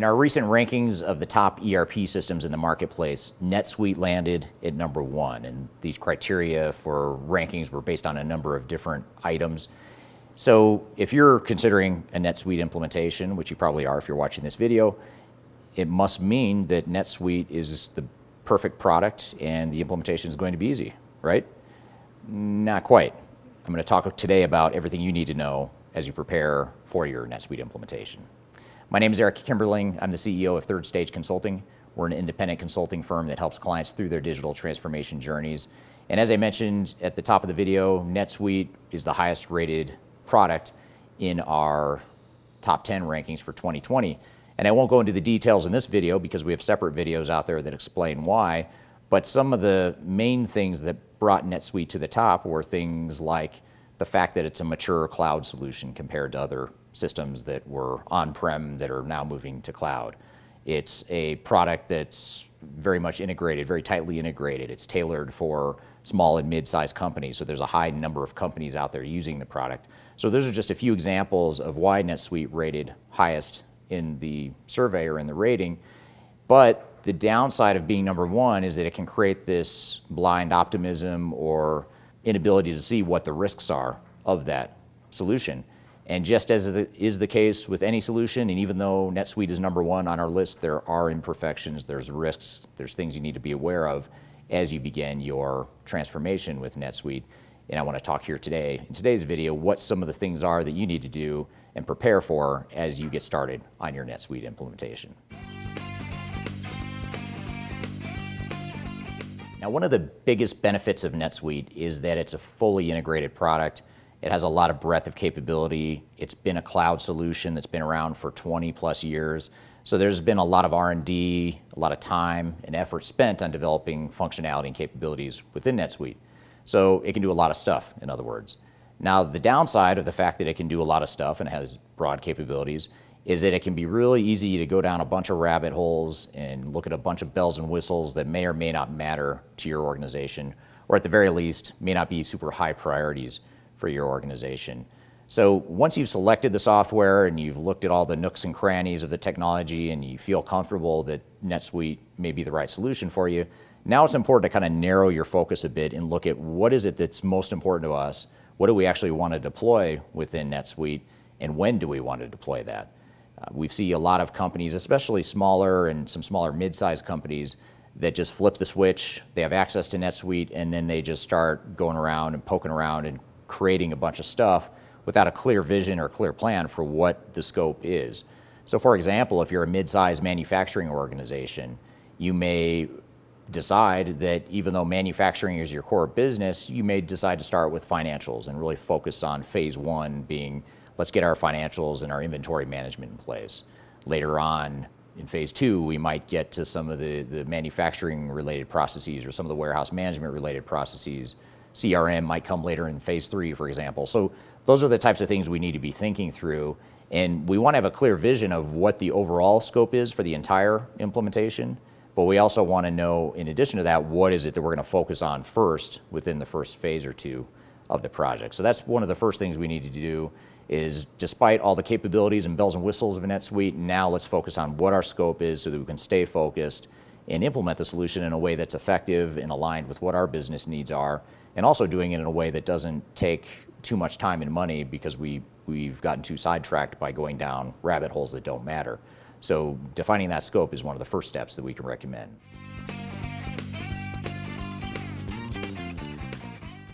In our recent rankings of the top ERP systems in the marketplace, NetSuite landed at #1, and these criteria for rankings were based on a number of different items. So if you're considering a NetSuite implementation, which you probably are if you're watching this video, it must mean that NetSuite is the perfect product and the implementation is going to be easy, right? Not quite. I'm going to talk today about everything you need to know as you prepare for your NetSuite implementation. My name is Eric Kimberling. I'm the CEO of Third Stage Consulting. We're an independent consulting firm that helps clients through their digital transformation journeys. And as I mentioned at the top of the video, NetSuite is the highest rated product in our top 10 rankings for 2020. And I won't go into the details in this video because we have separate videos out there that explain why, but some of the main things that brought NetSuite to the top were things like the fact that it's a mature cloud solution compared to other systems that were on-prem that are now moving to cloud. It's a product that's very much integrated, very tightly integrated. It's tailored for small and mid-sized companies, so there's a high number of companies out there using the product. So those are just a few examples of why NetSuite rated highest in the survey or in the rating. But the downside of being #1 is that it can create this blind optimism or inability to see what the risks are of that solution. And just as is the case with any solution, and even though NetSuite is #1 on our list, there are imperfections, there's risks, there's things you need to be aware of as you begin your transformation with NetSuite. And I want to talk here today, in today's video, what some of the things are that you need to do and prepare for as you get started on your NetSuite implementation. Now, one of the biggest benefits of NetSuite is that it's a fully integrated product. It has a lot of breadth of capability. It's been a cloud solution that's been around for 20 plus years. So there's been a lot of R&D, a lot of time and effort spent on developing functionality and capabilities within NetSuite. So it can do a lot of stuff, in other words. Now, the downside of the fact that it can do a lot of stuff and has broad capabilities is that it can be really easy to go down a bunch of rabbit holes and look at a bunch of bells and whistles that may or may not matter to your organization, or at the very least, may not be super high priorities for your organization. So once you've selected the software and you've looked at all the nooks and crannies of the technology and you feel comfortable that NetSuite may be the right solution for you, now it's important to kind of narrow your focus a bit and look at what is it that's most important to us, what do we actually want to deploy within NetSuite, and when do we want to deploy that? We see a lot of companies, especially smaller and some smaller mid-sized companies, that just flip the switch, they have access to NetSuite, and then they just start going around and poking around and creating a bunch of stuff without a clear vision or clear plan for what the scope is. So for example, if you're a mid-sized manufacturing organization, you may decide that even though manufacturing is your core business, you may decide to start with financials and really focus on phase 1 being, let's get our financials and our inventory management in place. Later on, in phase 2, we might get to some of the manufacturing related processes or some of the warehouse management related processes. CRM might come later in phase 3, for example. So those are the types of things we need to be thinking through. And we want to have a clear vision of what the overall scope is for the entire implementation. But we also want to know, in addition to that, what is it that we're going to focus on first within the first phase or two of the project. So that's one of the first things we need to do is, despite all the capabilities and bells and whistles of a NetSuite, now let's focus on what our scope is so that we can stay focused and implement the solution in a way that's effective and aligned with what our business needs are, and also doing it in a way that doesn't take too much time and money because we've gotten too sidetracked by going down rabbit holes that don't matter. So defining that scope is one of the first steps that we can recommend.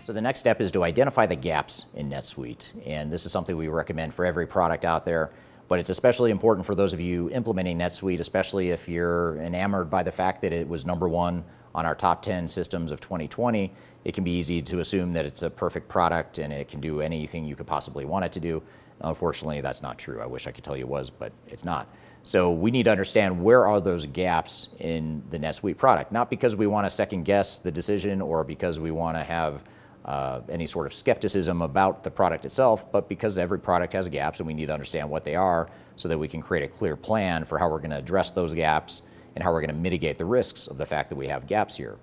So the next step is to identify the gaps in NetSuite. And this is something we recommend for every product out there, but it's especially important for those of you implementing NetSuite, especially if you're enamored by the fact that it was #1 on our top 10 systems of 2020. It can be easy to assume that it's a perfect product and it can do anything you could possibly want it to do. Unfortunately, that's not true. I wish I could tell you it was, but it's not. So we need to understand where are those gaps in the NetSuite product, not because we want to second guess the decision or because we want to have any sort of skepticism about the product itself, but because every product has gaps and we need to understand what they are so that we can create a clear plan for how we're going to address those gaps and how we're going to mitigate the risks of the fact that we have gaps here.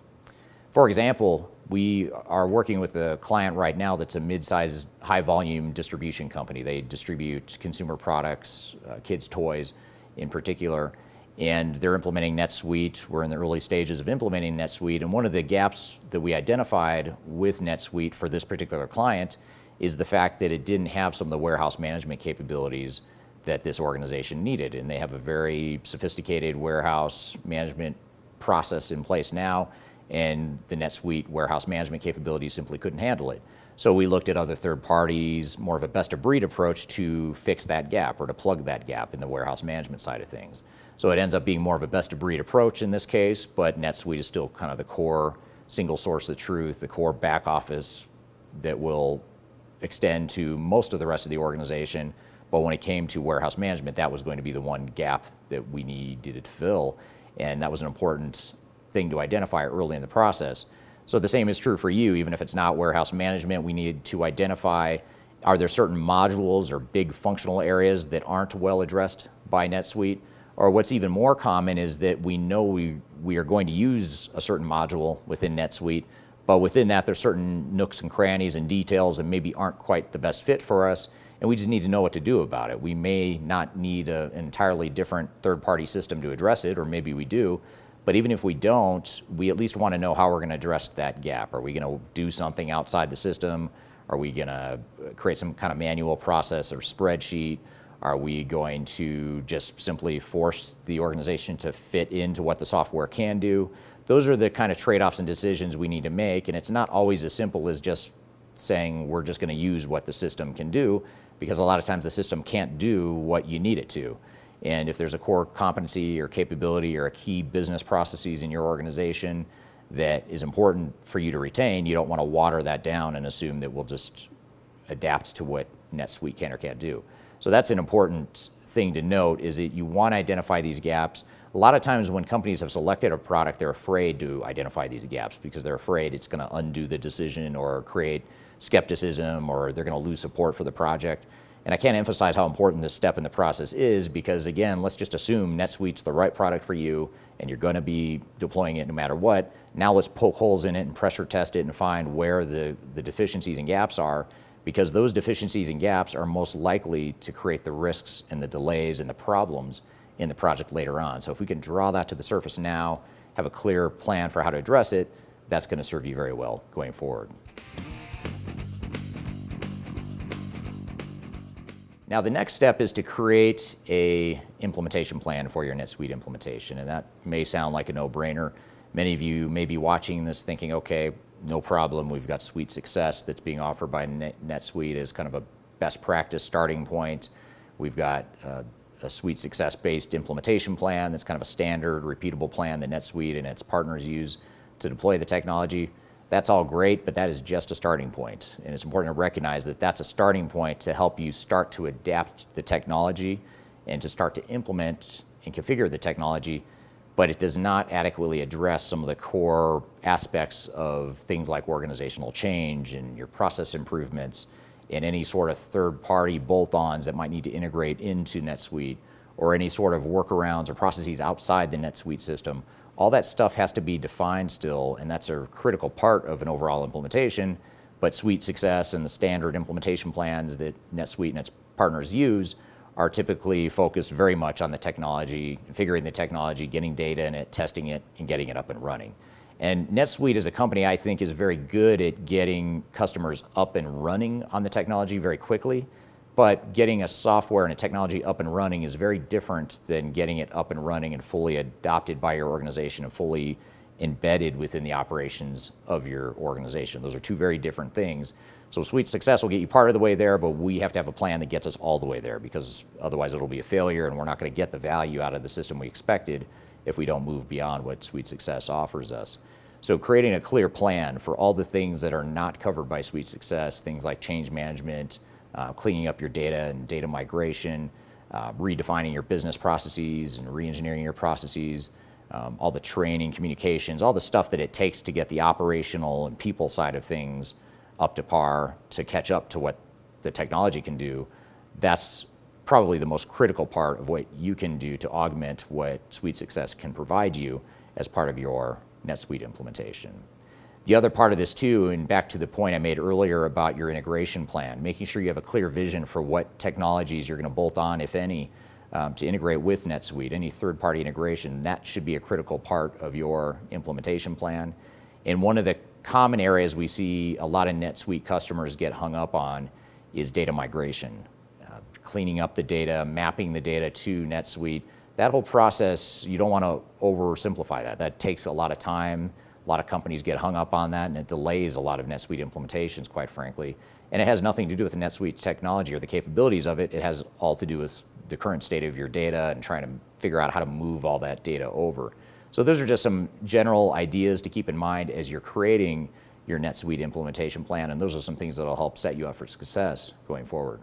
For example, we are working with a client right now that's a mid-sized, high-volume distribution company. They distribute consumer products, kids' toys, in particular. And they're implementing NetSuite. We're in the early stages of implementing NetSuite. And one of the gaps that we identified with NetSuite for this particular client is the fact that it didn't have some of the warehouse management capabilities that this organization needed. And they have a very sophisticated warehouse management process in place now, and the NetSuite warehouse management capabilities simply couldn't handle it. So we looked at other third parties, more of a best of breed approach to fix that gap or to plug that gap in the warehouse management side of things. So it ends up being more of a best of breed approach in this case, but NetSuite is still kind of the core single source of truth, the core back office that will extend to most of the rest of the organization. But when it came to warehouse management, that was going to be the one gap that we needed to fill. And that was an important thing to identify early in the process. So the same is true for you. Even if it's not warehouse management, we need to identify, are there certain modules or big functional areas that aren't well addressed by NetSuite? Or what's even more common is that we know we are going to use a certain module within NetSuite, but within that there's certain nooks and crannies and details that maybe aren't quite the best fit for us, and we just need to know what to do about it. We may not need an entirely different third-party system to address it, or maybe we do, but even if we don't, we at least want to know how we're going to address that gap. Are we going to do something outside the system? Are we going to create some kind of manual process or spreadsheet? Are we going to just simply force the organization to fit into what the software can do? Those are the kind of trade-offs and decisions we need to make, and it's not always as simple as just saying we're just going to use what the system can do, because a lot of times the system can't do what you need it to. And if there's a core competency or capability or a key business processes in your organization that is important for you to retain, you don't want to water that down and assume that we'll just adapt to what NetSuite can or can't do. So that's an important thing to note, is that you want to identify these gaps. A lot of times when companies have selected a product, they're afraid to identify these gaps because they're afraid it's going to undo the decision or create skepticism, or they're going to lose support for the project. And I can't emphasize how important this step in the process is, because again, let's just assume NetSuite's the right product for you and you're going to be deploying it no matter what. Now let's poke holes in it and pressure test it and find where the deficiencies and gaps are, because those deficiencies and gaps are most likely to create the risks and the delays and the problems in the project later on. So if we can draw that to the surface now, have a clear plan for how to address it, that's going to serve you very well going forward. Now the next step is to create a implementation plan for your NetSuite implementation, and that may sound like a no-brainer. Many of you may be watching this thinking, okay, no problem, we've got Suite Success that's being offered by NetSuite as kind of a best practice starting point. We've got a Suite Success-based implementation plan that's kind of a standard, repeatable plan that NetSuite and its partners use to deploy the technology. That's all great, but that is just a starting point. And it's important to recognize that that's a starting point to help you start to adapt the technology and to start to implement and configure the technology, but it does not adequately address some of the core aspects of things like organizational change and your process improvements and any sort of third-party bolt-ons that might need to integrate into NetSuite, or any sort of workarounds or processes outside the NetSuite system. All that stuff has to be defined still, and that's a critical part of an overall implementation, but Suite Success and the standard implementation plans that NetSuite and its partners use are typically focused very much on the technology, configuring the technology, getting data in it, testing it, and getting it up and running. And NetSuite as a company, I think, is very good at getting customers up and running on the technology very quickly, but getting a software and a technology up and running is very different than getting it up and running and fully adopted by your organization and fully embedded within the operations of your organization. Those are two very different things. So Suite Success will get you part of the way there, but we have to have a plan that gets us all the way there, because otherwise it'll be a failure and we're not going to get the value out of the system we expected if we don't move beyond what Suite Success offers us. So creating a clear plan for all the things that are not covered by Suite Success, things like change management, cleaning up your data and data migration, redefining your business processes and re-engineering your processes, all the training, communications, all the stuff that it takes to get the operational and people side of things up to par to catch up to what the technology can do. That's probably the most critical part of what you can do to augment what Suite Success can provide you as part of your NetSuite implementation. The other part of this too, and back to the point I made earlier about your integration plan, making sure you have a clear vision for what technologies you're going to bolt on, if any, to integrate with NetSuite, any third-party integration, that should be a critical part of your implementation plan. And one of the common areas we see a lot of NetSuite customers get hung up on is data migration. Cleaning up the data, mapping the data to NetSuite. That whole process, you don't want to oversimplify that. That takes a lot of time. A lot of companies get hung up on that, and it delays a lot of NetSuite implementations, quite frankly. And it has nothing to do with the NetSuite technology or the capabilities of it. It has all to do with the current state of your data and trying to figure out how to move all that data over. So those are just some general ideas to keep in mind as you're creating your NetSuite implementation plan, and those are some things that will help set you up for success going forward.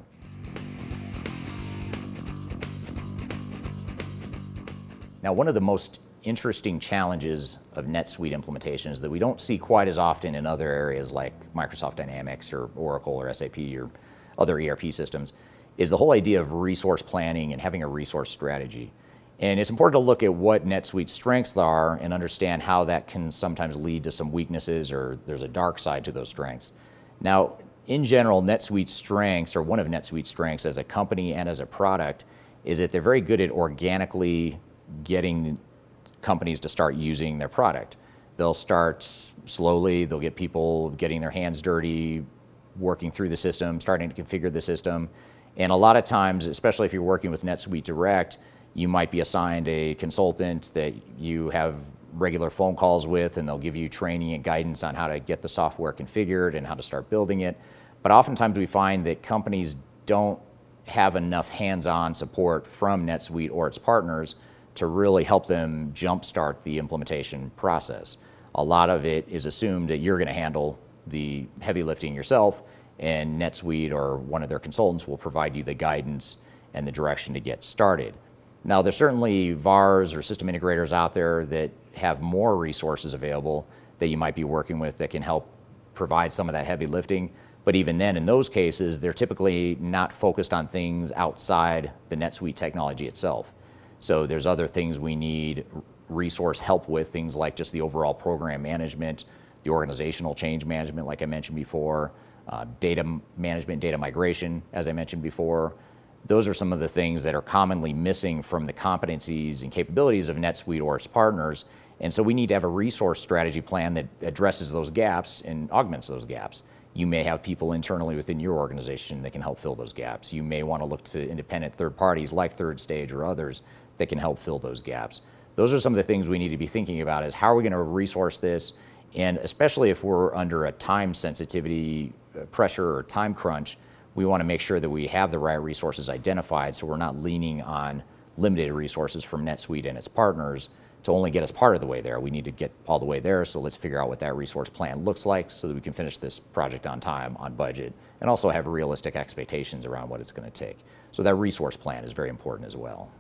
Now, one of the most interesting challenges of NetSuite implementations that we don't see quite as often in other areas like Microsoft Dynamics or Oracle or SAP or other ERP systems is the whole idea of resource planning and having a resource strategy. And it's important to look at what NetSuite's strengths are and understand how that can sometimes lead to some weaknesses, or there's a dark side to those strengths. Now, in general, NetSuite's strengths, or one of NetSuite's strengths as a company and as a product, is that they're very good at organically getting companies to start using their product. They'll start slowly, they'll get people getting their hands dirty, working through the system, starting to configure the system. And a lot of times, especially if you're working with NetSuite Direct, you might be assigned a consultant that you have regular phone calls with, and they'll give you training and guidance on how to get the software configured and how to start building it. But oftentimes we find that companies don't have enough hands-on support from NetSuite or its partners to really help them jumpstart the implementation process. A lot of it is assumed that you're going to handle the heavy lifting yourself, and NetSuite or one of their consultants will provide you the guidance and the direction to get started. Now, there's certainly VARs or system integrators out there that have more resources available that you might be working with that can help provide some of that heavy lifting. But even then, in those cases, they're typically not focused on things outside the NetSuite technology itself. So there's other things we need resource help with, things like just the overall program management, the organizational change management, like I mentioned before, data management, data migration, as I mentioned before. Those are some of the things that are commonly missing from the competencies and capabilities of NetSuite or its partners. And so we need to have a resource strategy plan that addresses those gaps and augments those gaps. You may have people internally within your organization that can help fill those gaps. You may want to look to independent third parties like Third Stage or others that can help fill those gaps. Those are some of the things we need to be thinking about, is how are we going to resource this, and especially if we're under a time sensitivity pressure or time crunch, we want to make sure that we have the right resources identified so we're not leaning on limited resources from NetSuite and its partners to only get us part of the way there. We need to get all the way there, so let's figure out what that resource plan looks like so that we can finish this project on time, on budget, and also have realistic expectations around what it's going to take. So that resource plan is very important as well.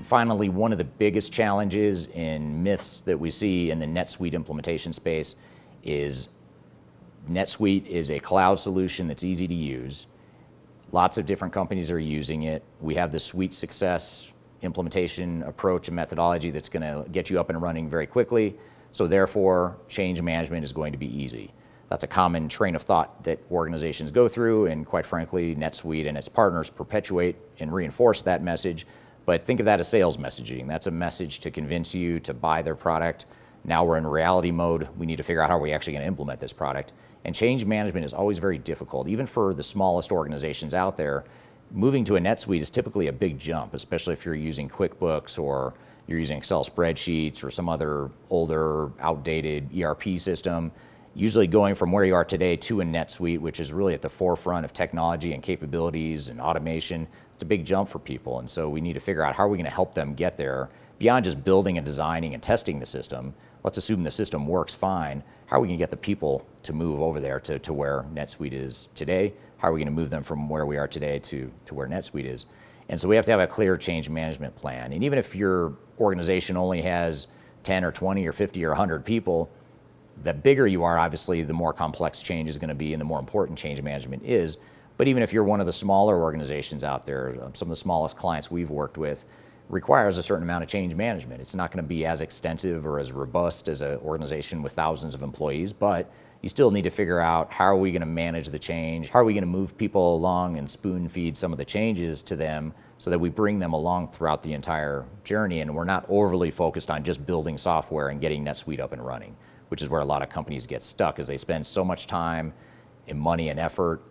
Finally, one of the biggest challenges and myths that we see in the NetSuite implementation space is NetSuite is a cloud solution that's easy to use. Lots of different companies are using it. We have the Suite Success implementation approach and methodology that's going to get you up and running very quickly. So therefore, change management is going to be easy. That's a common train of thought that organizations go through, and quite frankly, NetSuite and its partners perpetuate and reinforce that message. But think of that as sales messaging. That's a message to convince you to buy their product. Now we're in reality mode. We need to figure out how are we actually going to implement this product. And change management is always very difficult. Even for the smallest organizations out there, moving to a NetSuite is typically a big jump, especially if you're using QuickBooks or you're using Excel spreadsheets or some other older, outdated ERP system. Usually going from where you are today to a NetSuite, which is really at the forefront of technology and capabilities and automation, it's a big jump for people. And so we need to figure out how are we going to help them get there beyond just building and designing and testing the system. Let's assume the system works fine. How are we going to get the people to move over there to where NetSuite is today? How are we going to move them from where we are today to where NetSuite is? And so we have to have a clear change management plan. And even if your organization only has 10 or 20 or 50 or 100 people, the bigger you are, obviously, the more complex change is going to be and the more important change management is. But even if you're one of the smaller organizations out there, some of the smallest clients we've worked with, requires a certain amount of change management. It's not going to be as extensive or as robust as an organization with thousands of employees, but you still need to figure out how are we going to manage the change, how are we going to move people along and spoon feed some of the changes to them so that we bring them along throughout the entire journey, and we're not overly focused on just building software and getting NetSuite up and running, which is where a lot of companies get stuck, is they spend so much time and money and effort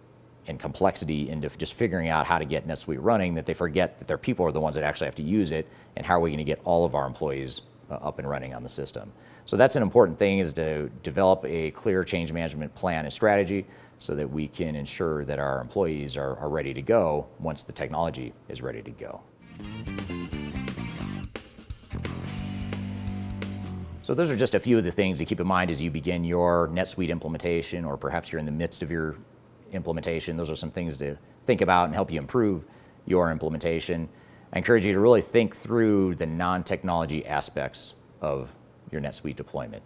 and complexity into just figuring out how to get NetSuite running that they forget that their people are the ones that actually have to use it, and how are we going to get all of our employees up and running on the system. So that's an important thing, is to develop a clear change management plan and strategy so that we can ensure that our employees are ready to go once the technology is ready to go. So those are just a few of the things to keep in mind as you begin your NetSuite implementation, or perhaps you're in the midst of your implementation. Those are some things to think about and help you improve your implementation. I encourage you to really think through the non-technology aspects of your NetSuite deployment.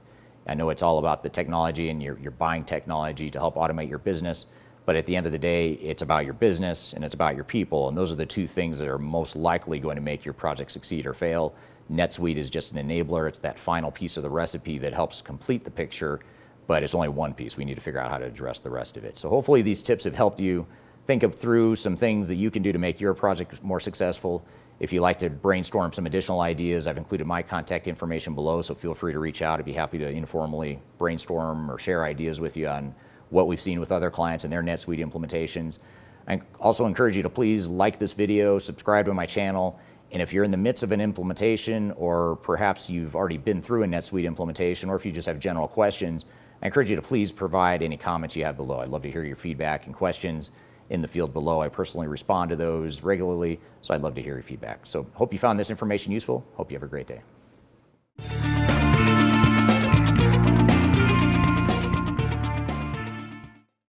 I know it's all about the technology, and you're buying technology to help automate your business, but at the end of the day, it's about your business and it's about your people, and those are the two things that are most likely going to make your project succeed or fail. NetSuite is just an enabler. It's that final piece of the recipe that helps complete the picture, but it's only one piece. We need to figure out how to address the rest of it. So hopefully these tips have helped you think through some things that you can do to make your project more successful. If you'd like to brainstorm some additional ideas, I've included my contact information below, so feel free to reach out. I'd be happy to informally brainstorm or share ideas with you on what we've seen with other clients and their NetSuite implementations. I also encourage you to please like this video, subscribe to my channel, and if you're in the midst of an implementation, or perhaps you've already been through a NetSuite implementation, or if you just have general questions, I encourage you to please provide any comments you have below. I'd love to hear your feedback and questions in the field below. I personally respond to those regularly, so I'd love to hear your feedback. So hope you found this information useful. Hope you have a great day.